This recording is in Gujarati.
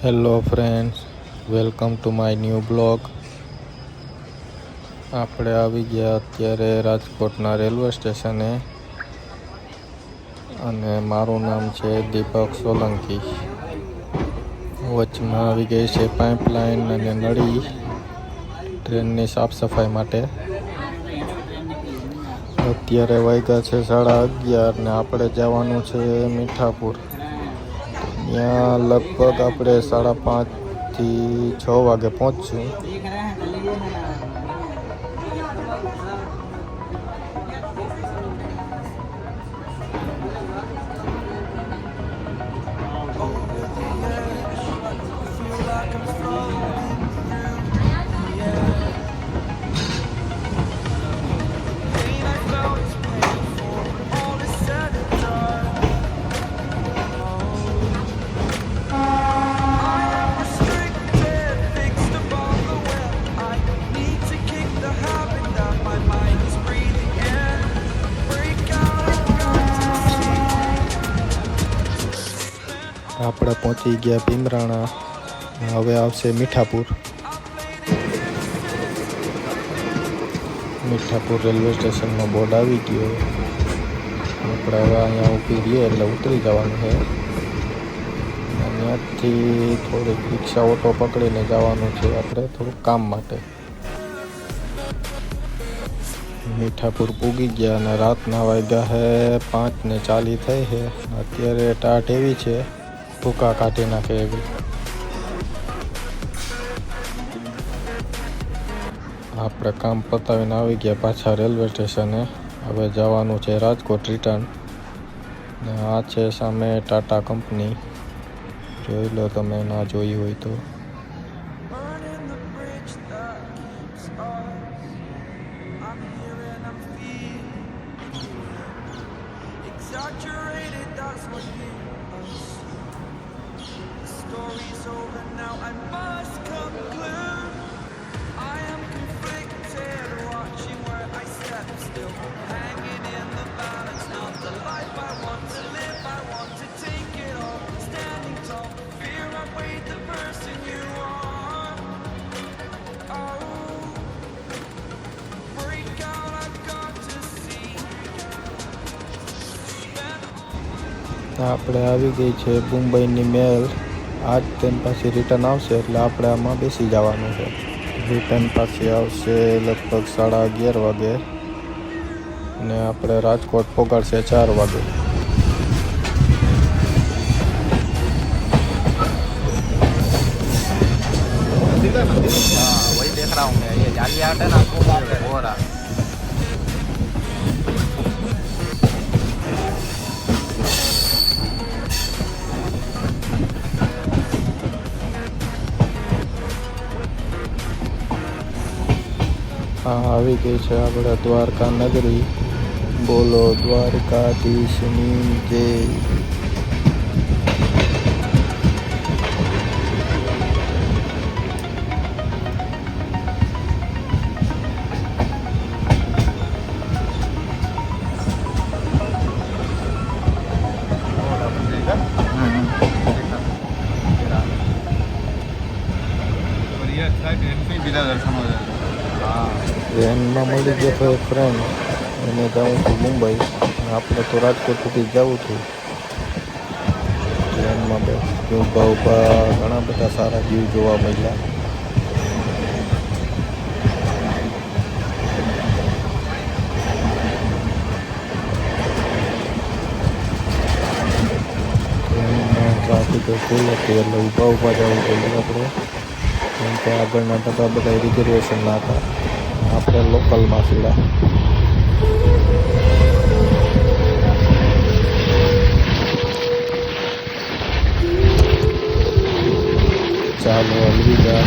Hello friends, welcome to my new blog. આપણે આવી ગયા અત્યારે રાજકોટના રેલવે સ્ટેશને અને મારું નામ છે દીપક સોલંકી. વચમાં આવી ગઈ છે પાઇપલાઇન અને નળી ટ્રેનની સાફ સફાઈ માટે. અત્યારે વાગ્યા છે 11:30 ને આપણે જવાનું છે મીઠાપુર. ત્યાં લગભગ આપણે 5:30 થી 6 વાગે પહોંચશું. આપણે પહોંચી ગયા ભીમરાણા. હવે આવશે મીઠાપુર. મીઠાપુર રેલવે સ્ટેશનનો બોર્ડ આવી ગયો. આપણે હવે અહીંયા ઊભી રહીએ એટલે ઉતરી જવાનું છે. ત્યાંથી થોડીક રિક્ષા ઓટો પકડીને જવાનું છે આપણે થોડુંક કામ માટે. મીઠાપુર પૂગી ગયા અને રાતના વાગ્યા છે 5:40 થઈ છે. અત્યારે ટાટ એવી છે ભૂકા કાઢી નાખે એવી. આપણે કામ પતાવીને આવી ગયા પાછા રેલવે સ્ટેશને. હવે જવાનું છે રાજકોટ રિટર્ન. ને આ છે સામે ટાટા કંપની, જોઈ લો તમે ના જોઈ હોય તો. Story's over now, I must conclude. I am conflicted, watching where I step, still hanging in the balance. Not the life I want to live, I want to take it all. Standing tall, fear I weighed the person you are. Oh, break out, I've got to see. આપણે આવી ગઈ છે મુંબઈની મેલ. આજ ટ્રેન પાછી રિટર્ન આવશે એટલે આપણે આમાં બેસી જવાનું છે. રિટર્ન પાછી આવશે લગભગ 11:30 વાગે ને આપણે રાજકોટ પહોંચાડશે 4 વાગે. वही देख रहा हूँ मैं, ये जाली आर्ट है ना, हो रहा है. હા, આવી ગઈ છે આપણે દ્વારકા નગરી. બોલો દ્વારકાધીશની જય. ટ્રેનમાં મળી ગયો તો એક ફ્રેન્ડ, એને જાઉં છું મુંબઈ. આપણે તો રાજકોટ સુધી જવું છું. ટ્રેનમાં ઊભા ઊભા ઘણા બધા સારા વ્યૂ જોવા મળ્યા. ટ્રેનમાં ટ્રાફિક ફૂલ હતી એટલે ઊભા ઊભા જવું પડ્યું આપણે. કેમ કે આગળના ડબ્બા બધા રિઝર્વેશનના હતા. આપણે લોકલમાં સીડા. ચાલો અલવિદા.